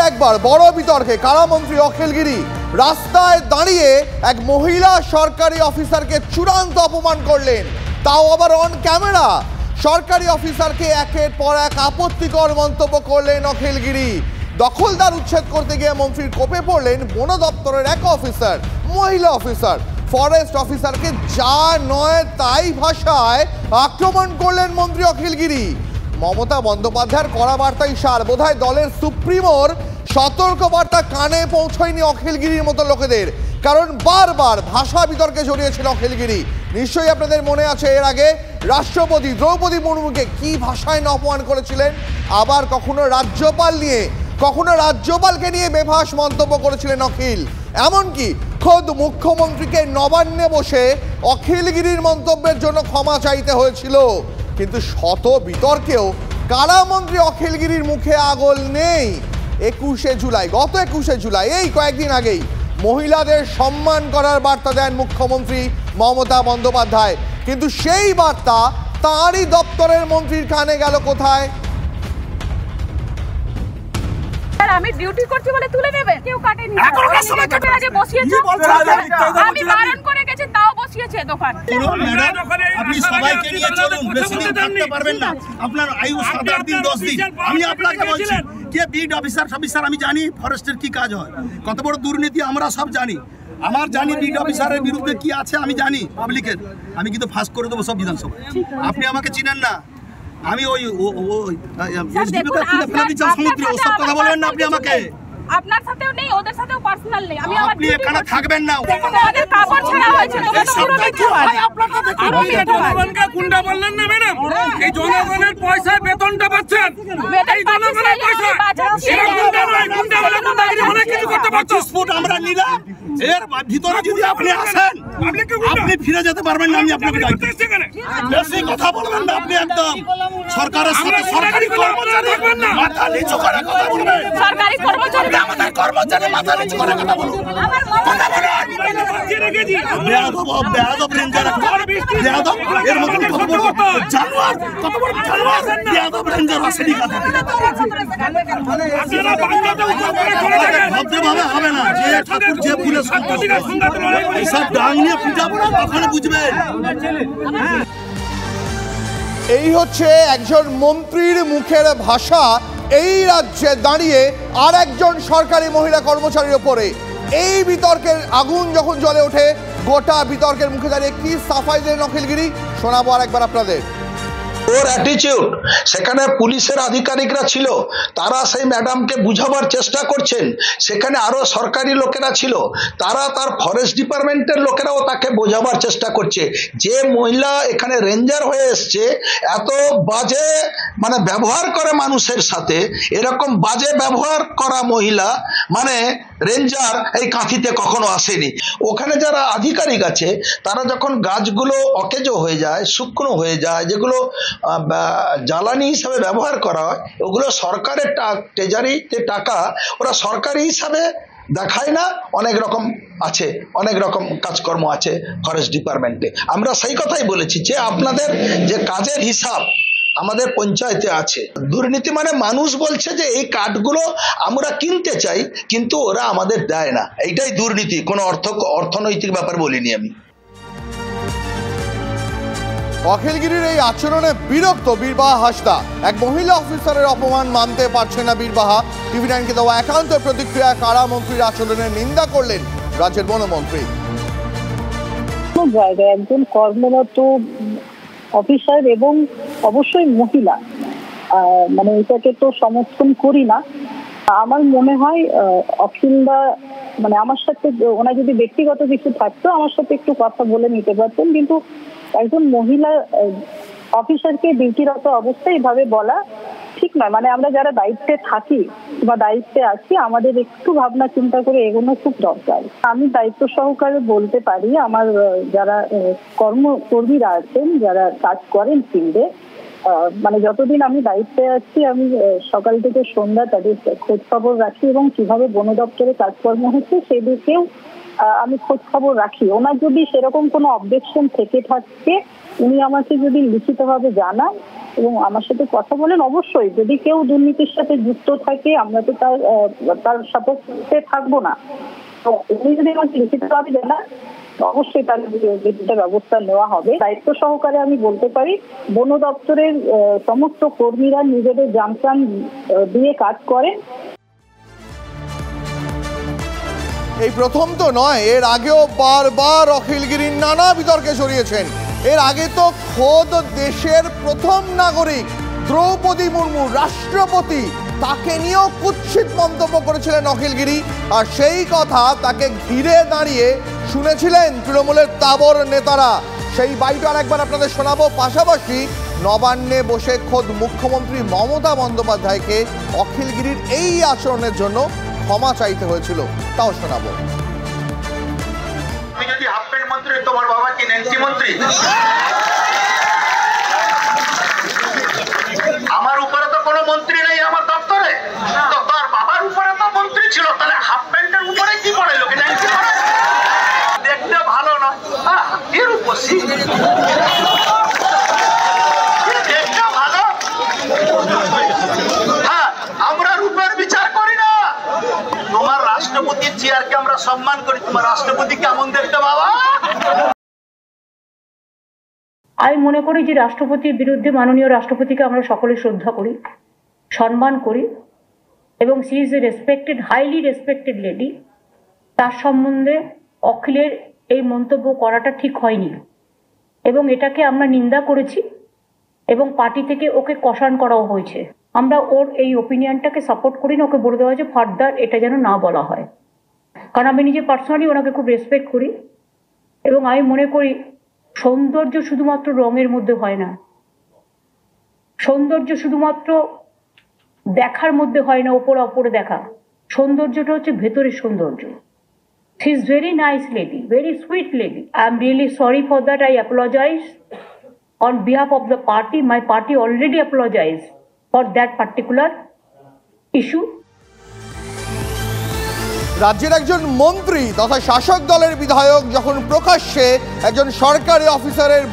একবার বড় বিতর্কে কারামন্ত্রী অখিল গিরি রাস্তায় দাঁড়িয়ে এক মহিলা সরকারি অফিসারকে চূড়ান্ত অপমান করলেন, তাও আবার অন ক্যামেরা। সরকারি অফিসারকে একের পর এক আপত্তিকর মন্তব্য করলেন অখিল গিরি। দখলদার উচ্ছেদ করতে গিয়ে মন্ত্রীর কোপে পড়লেন বন দপ্তরের এক অফিসার, মহিলা অফিসার। ফরেস্ট অফিসারকে যা নয় তাই ভাষায় আক্রমণ করলেন মন্ত্রী অখিল গিরি। মমতা বন্দ্যোপাধ্যায়ের কড়া বার্তাই সার, বোধহয় দলের সুপ্রিমোর সতর্ক বার্তা কানে পৌঁছয়নি অখিল গিরির মতো লোকেদের, কারণ বারবার ভাষা বিতর্কে জড়িয়েছিল অখিল গিরি। নিশ্চয়ই আপনাদের মনে আছে এর আগে রাষ্ট্রপতি দ্রৌপদী মুর্মুকে কি ভাষায় অপমান করেছিলেন, আবার কখনো রাজ্যপাল নিয়ে, কখনো রাজ্যপালকে নিয়ে বেভাস মন্তব্য করেছিলেন অখিল। এমনকি খোদ মুখ্যমন্ত্রীকে নবান্নে বসে অখিল গিরির মন্তব্যের জন্য ক্ষমা চাইতে হয়েছিল। কিন্তু শত বিতর্কেও কারামন্ত্রী অখিল গিরির মুখে আগল নেই। 21শে জুলাই, গত 21শে জুলাই, এই কয়েকদিন আগেই মহিলাদের সম্মান করার বার্তা দেন মুখ্যমন্ত্রী মমতা বন্দ্যোপাধ্যায়, কিন্তু সেই বার্তা তাঁরই দপ্তরের মন্ত্রীর কানে গেল কোথায়? আমি ডিউটি করছি বলে তুলে নেবে, কেউ কাটেনি। এখনকার সময় কাটে আগে বসিয়েছে, আমি বারণ করে গেছি তাও বসিয়েছে দোকান। আপনি সবাইকে নিয়ে চলুন, বেশি দিন থাকতে পারবেন না, আপনার আয়ু 7-8 দিন 10 দিন। আমি আপনাকে বলছি যে বিড অফিসার আমি জানি ফরেস্টের কি কাজ হয়, কত বড় দুর্নীতি আমরা সব জানি। আমার জানি বিড অফিসারের বিরুদ্ধে কি আছে আমি জানি পাবলিকের, আমি কিন্তু ফাঁস করে দেবো সব বিধানসভা। আপনি আমাকে চিনেন না, আমি ওই সমুদ্রে ওসব কথা বলবেন না আপনি আমাকে। আপনার সাথেও নেই, ওদের সাথেও পার্সোনাল নেই। আমি আপনি এখানে থাকবেন না। আমাদের কাপড় ছাড়া হয়েছে, তোমরা তো পুরো দেখতে হয়। আপনারা দেখুন, জনগণকে গুন্ডা বললেন না ম্যাডাম, এই জনগণের পয়সায় বেতনটা পাচ্ছেন, এই জনগণের পয়সা। এরা গুন্ডা নয়, গুন্ডা হলে গুন্ডাগিরি অনেক কিছু করতে পারতো। 25 ফুট আমরা নিলাম, এর ভিতরে যদি আপনি আসেন আপনি ফিরে যেতে পারবেন না। আমি আপনাকে বেশি কথা বলবেন না আপনি, একদম সরকারের সাথে সরকারি কর্মচারী মাথা নিচু করে কথা বলবেন। সরকারি কর্মচারী আমাদের কর্মচারী মাথা নিচু করে কথা বলুন। বেয়াদব রেঞ্জার, বেয়াদব এর মতন কত বড় জানোয়ার, কত বড় জানোয়ার বেয়াদব রেঞ্জার আসেনি কথা। ভদ্রভাবে হবে না, যে ঠাকুর যে ফুলের এইসব ডাং নিয়ে পিটাবো না, তখন বুঝবেন। এই হচ্ছে একজন মন্ত্রীর মুখের ভাষা এই রাজ্যে দাঁড়িয়ে আর একজন সরকারি মহিলা কর্মচারীর ওপরে। এই বিতর্কের আগুন যখন জ্বলে ওঠে, গোটা বিতর্কের মুখে দাঁড়িয়ে কি সাফাই দিলেন অখিল গিরি শোনাবো আর একবার আপনাদের। ওর অ্যাটিটিউড, সেখানে পুলিশের আধিকারিকরা ছিল, তারা সেই ম্যাডামকে বুঝাবার চেষ্টা করছেন। সেখানে আরো সরকারি লোকেরা ছিল, তারা তার ফরেস্ট ডিপার্টমেন্টের লোকেরাও তাকে বোঝাবার চেষ্টা করছে। যে মহিলা এখানে রেঞ্জার হয়ে এসছে, এত বাজে মানে ব্যবহার করে মানুষের সাথে, এরকম বাজে ব্যবহার করা মহিলা মানে রেঞ্জার এই কাঁথিতে কখনো আসেনি। ওখানে যারা আধিকারিক আছে তারা যখন গাছগুলো অকেজো হয়ে যায়, শুকনো হয়ে যায়, যেগুলো জ্বালানি হিসাবে ব্যবহার করা হয়, ওগুলো সরকারের ট্রেজারিতে টাকা, ওরা সরকারি হিসাবে দেখায় না। অনেক রকম আছে, অনেক রকম কাজকর্ম আছে ফরেস্ট ডিপার্টমেন্টে। আমরা সেই কথাই বলেছি যে আপনাদের যে কাজের হিসাব আমাদের পঞ্চায়েতে আছে। দুর্নীতি মানে মানুষ বলছে যে এই কাঠগুলো আমরা কিনতে চাই কিন্তু ওরা আমাদের দেয় না, এইটাই দুর্নীতি, কোনো অর্থনৈতিক ব্যাপার বলিনি আমি। অখিল গিরির এই আচরণে বিরক্ত বীরবাহা হাসদা। এক মহিলা অফিসারের অপমান মানতে পারছে না বীরবাহা। TV9কে দেওয়া একান্ত প্রতিক্রিয়া কারামন্ত্রীর আচরণের নিন্দা করলেন রাজ্যের বনমন্ত্রী। জায়গায় একজন কর্মরত অফিসার এবং অবশ্যই মহিলা, মানে এটাকে তো সমর্থন করি না। আমার মনে হয় অখিলদা মানে আমার সাথে ওনার যদি ব্যক্তিগত কিছু থাকতো আমার সাথে একটু কথা বলে নিতে পারতেন, কিন্তু একজন মহিলা অফিসারকে ডিউটিরত অবস্থায় এভাবে বলা ঠিক নয়। মানে আমরা যারা দায়িত্বে থাকি বা দায়িত্বে আছি আমাদের একটু ভাবনা চিন্তা করে এগোনো খুব দরকার। আমি দায়িত্ব সহকারে বলতে পারি আমার যারা কর্মীরা আছেন, যারা কাজ করেন ফিল্ডে, মানে যতদিন আমি দায়িত্বে আছি আমি সকাল থেকে সন্ধ্যা তাদের খোঁজ খবর রাখি এবং কিভাবে বন দপ্তরে কাজকর্ম হচ্ছে সেদিকেও আমি খোঁজ খবর রাখি। ওনার যদি সেরকম কোনো অবজেকশন থেকে থাকে উনি আমাকে যদি লিখিতভাবে জানান এবং আমার সাথে কথা বলেন। অবশ্যই যদি কেউ দুর্নীতির সাথে যুক্ত থাকে আমরা তো তার সাপোর্টে থাকবো না। তো উনি যদি আমাকে লিখিতভাবে জানান অবশ্যই তার বিরুদ্ধে ব্যবস্থা নেওয়া হবে। দায়িত্ব সহকারে আমি বলতে পারি বন দপ্তরের সমস্ত কর্মীরা নিজেদের জানপ্রাণ দিয়ে কাজ করেন। এই প্রথম তো নয়, এর আগেও বারবার অখিলগিরির নানা বিতর্কে জড়িয়েছেন। এর আগে তো খোদ দেশের প্রথম নাগরিক দ্রৌপদী মুর্মু, রাষ্ট্রপতি, তাকে নিয়েও কুৎসিত মন্তব্য করেছিলেন অখিলগিরি। আর সেই কথা তাকে ঘিরে দাঁড়িয়ে শুনেছিলেন তৃণমূলের তাবর নেতারা। সেই বাইটা আরেকবার আপনাদের শোনাবো। পাশাপাশি নবান্নে বসে খোদ মুখ্যমন্ত্রী মমতা বন্দ্যোপাধ্যায়কে অখিলগিরির এই আচরণের জন্য ক্ষমা চাইতে হয়েছিল, তাও শোনাবো। আমি যদি হাফ প্যান্ট মন্ত্রী, তোমার বাবা কি ন্যান্সি মন্ত্রী? আমার উপরে তো কোনো মন্ত্রী নেই আমার দপ্তরে, তো তার বাবার উপরে তো মন্ত্রী ছিল, তাহলে হাফ প্যান্টের উপরে কি করে লোকে ন্যান্সি করে? দেখতে ভালো না এর উপসি দেখতে ভালো। হ্যাঁ, আমরা রূপের বিচার করি না। তোমার রাষ্ট্রপতির চেয়ারকে আমরা সম্মান করি, তোমার রাষ্ট্রপতি কেমন দেখতে বাবা? আমি মনে করি যে রাষ্ট্রপতির বিরুদ্ধে মাননীয় রাষ্ট্রপতিকে আমরা সকলে শ্রদ্ধা করি, সম্মান করি, এবং she is a respected, highly respected lady. তার সম্বন্ধে অখিলের এই মন্তব্য করাটা ঠিক হয়নি এবং এটাকে আমরা নিন্দা করেছি এবং পার্টি থেকে ওকে কষান করাও হয়েছে। আমরা ওর এই ওপিনিয়নটাকে সাপোর্ট করি না, ওকে বলে দেওয়া হয়েছে ফার্দার এটা যেন না বলা হয়। কারণ আমি নিজে পার্সোনালি ওনাকে খুব রেসপেক্ট করি এবং আমি মনে করি সৌন্দর্য শুধুমাত্র রঙের মধ্যে হয় না, সৌন্দর্য শুধুমাত্র দেখার মধ্যে হয় না, ওপরে ওপরে দেখা। সৌন্দর্যটা হচ্ছে ভেতরের সৌন্দর্য। She is very nice lady, very sweet lady. I am really sorry for that. I apologize on behalf of the party. My party already apologized for that particular issue. রাজ্যের একজন মন্ত্রী তথা শাসক দলের বিধায়ক যখন প্রকাশ্যে একজন সরকারি অফিসারের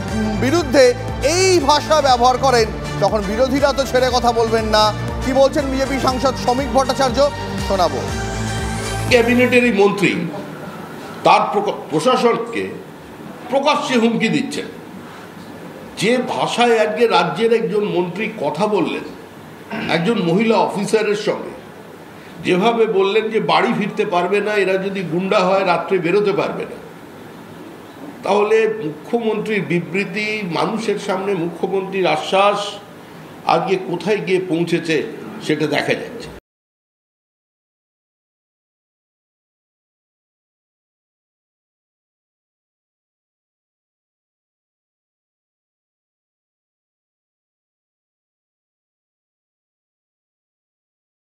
বিরুদ্ধে এই ভাষা ব্যবহার করেন, তখন বিরোধীরা তো ছেড়ে কথা বলবেন না। কি বলছেন বিজেপি সাংসদ শ্রমিক ভট্টাচার্য, শোনাবো। ক্যাবিনেটের এই মন্ত্রী তার প্রশাসনকে প্রকাশ্যে হুমকি দিচ্ছেন। যে ভাষায় আজকে রাজ্যের একজন মন্ত্রী কথা বললেন একজন মহিলা অফিসারের সঙ্গে, যেভাবে বললেন যে বাড়ি ফিরতে পারবে না, এরা যদি গুন্ডা হয় রাত্রে বেরোতে পারবে না, তাহলে মুখ্যমন্ত্রীর বিবৃতি, মানুষের সামনে মুখ্যমন্ত্রীর আশ্বাস আজকে কোথায় গিয়ে পৌঁছেছে সেটা দেখা যাচ্ছে।